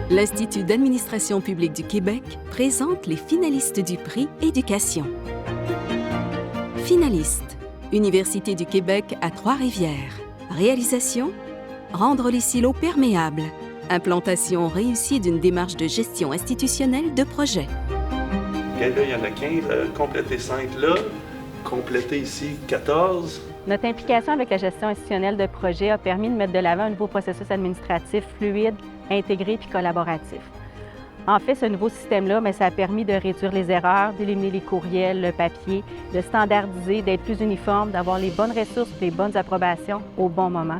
l'Institut d'administration publique du Québec présente les finalistes du prix Éducation. Finalistes, Université du Québec à Trois-Rivières. Réalisation, rendre les silos perméables. Implantation réussie d'une démarche de gestion institutionnelle de projet. Okay, là, il y en a 15, compléter 5 là, compléter ici 14. Notre implication avec la gestion institutionnelle de projet a permis de mettre de l'avant un nouveau processus administratif fluide, intégré puis collaboratif. En fait, ce nouveau système-là, ça a permis de réduire les erreurs, d'éliminer les courriels, le papier, de standardiser, d'être plus uniforme, d'avoir les bonnes ressources et les bonnes approbations au bon moment.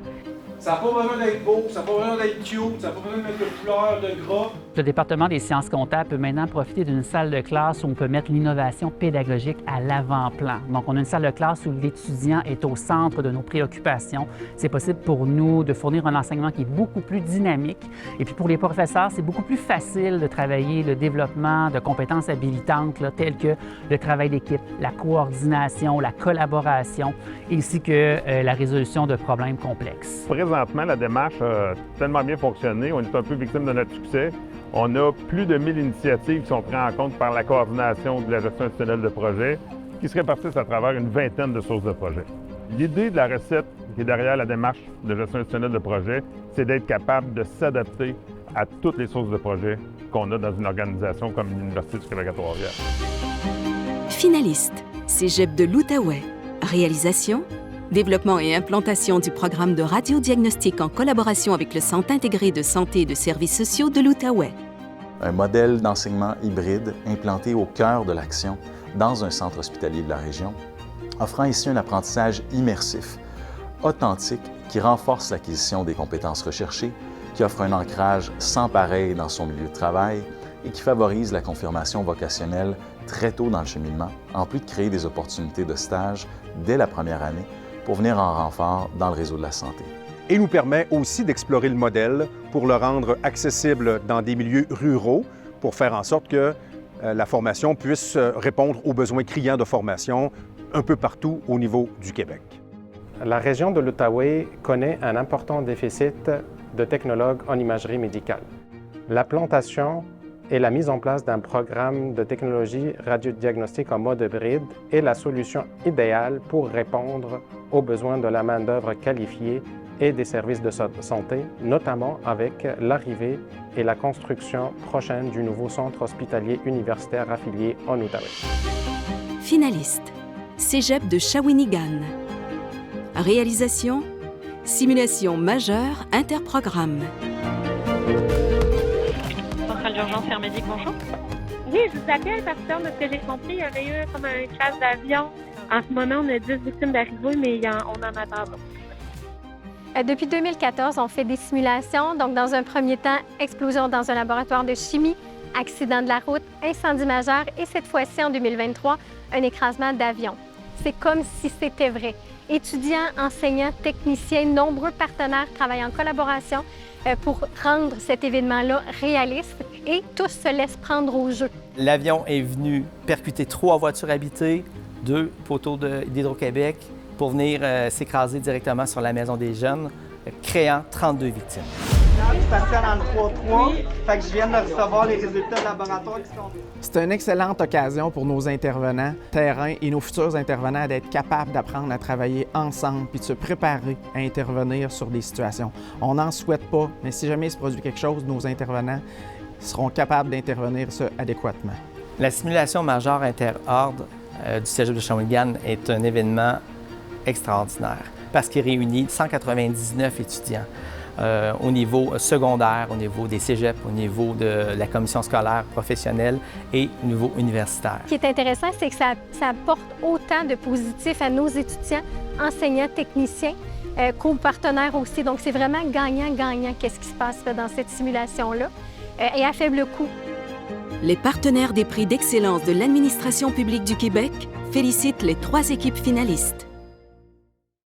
Ça n'a pas besoin d'être beau, ça n'a pas besoin d'être cute, ça n'a pas besoin de mettre de couleur, de gras. Le département des sciences comptables peut maintenant profiter d'une salle de classe où on peut mettre l'innovation pédagogique à l'avant-plan. Donc, on a une salle de classe où l'étudiant est au centre de nos préoccupations. C'est possible pour nous de fournir un enseignement qui est beaucoup plus dynamique. Et puis, pour les professeurs, c'est beaucoup plus facile de travailler le développement de compétences habilitantes telles que le travail d'équipe, la coordination, la collaboration, ainsi que la résolution de problèmes complexes. Présentement, la démarche a tellement bien fonctionné, on est un peu victime de notre succès. On a plus de 1000 initiatives qui sont prises en compte par la coordination de la gestion institutionnelle de projet, qui se répartissent à travers une vingtaine de sources de projet. L'idée de la recette qui est derrière la démarche de gestion institutionnelle de projet, c'est d'être capable de s'adapter à toutes les sources de projet qu'on a dans une organisation comme l'Université du Québec à Trois-Rivières. Finaliste, Cégep de l'Outaouais. Réalisation, développement et implantation du programme de radiodiagnostic en collaboration avec le Centre intégré de santé et de services sociaux de l'Outaouais. Un modèle d'enseignement hybride implanté au cœur de l'action dans un centre hospitalier de la région, offrant ici un apprentissage immersif, authentique, qui renforce l'acquisition des compétences recherchées, qui offre un ancrage sans pareil dans son milieu de travail et qui favorise la confirmation vocationnelle très tôt dans le cheminement, en plus de créer des opportunités de stage dès la première année pour venir en renfort dans le réseau de la santé. Et nous permet aussi d'explorer le modèle pour le rendre accessible dans des milieux ruraux, pour faire en sorte que la formation puisse répondre aux besoins criants de formation un peu partout au niveau du Québec. La région de l'Outaouais connaît un important déficit de technologues en imagerie médicale. La plantation et la mise en place d'un programme de technologie radiodiagnostique en mode hybride est la solution idéale pour répondre aux besoins de la main-d'œuvre qualifiée et des services de santé, notamment avec l'arrivée et la construction prochaine du nouveau centre hospitalier universitaire affilié en Outaouais. Finaliste, Cégep de Shawinigan. Réalisation, simulation majeure interprogramme. Centrale d'urgence Air-Médic, bonjour. Oui, je vous appelle parce que, de ce que j'ai compris, il y avait eu comme un crash d'avion. En ce moment, on a 10 victimes d'arrivée, mais on en attend d'autres. Depuis 2014, on fait des simulations. Donc, dans un premier temps, explosion dans un laboratoire de chimie, accident de la route, incendie majeur et cette fois-ci, en 2023, un écrasement d'avion. C'est comme si c'était vrai. Étudiants, enseignants, techniciens, nombreux partenaires travaillent en collaboration pour rendre cet événement-là réaliste et tous se laissent prendre au jeu. L'avion est venu percuter 3 voitures habitées, 2 poteaux d'Hydro-Québec pour venir s'écraser directement sur la maison des jeunes, créant 32 victimes. Je suis passé en 3-3, fait que je viens de recevoir les résultats de laboratoire qui sont... C'est une excellente occasion pour nos intervenants terrain et nos futurs intervenants d'être capables d'apprendre à travailler ensemble puis de se préparer à intervenir sur des situations. On n'en souhaite pas, mais si jamais il se produit quelque chose, nos intervenants seront capables d'intervenir adéquatement. La simulation majeure interordre du Cégep de Shawinigan est un événement extraordinaire parce qu'il réunit 199 étudiants. Au niveau secondaire, au niveau des cégeps, au niveau de la commission scolaire professionnelle et au niveau universitaire. Ce qui est intéressant, c'est que ça apporte autant de positifs à nos étudiants, enseignants, techniciens, qu'aux partenaires aussi. Donc, c'est vraiment gagnant-gagnant qu'est-ce qui se passe dans cette simulation-là et à faible coût. Les partenaires des prix d'excellence de l'administration publique du Québec félicitent les 3 équipes finalistes.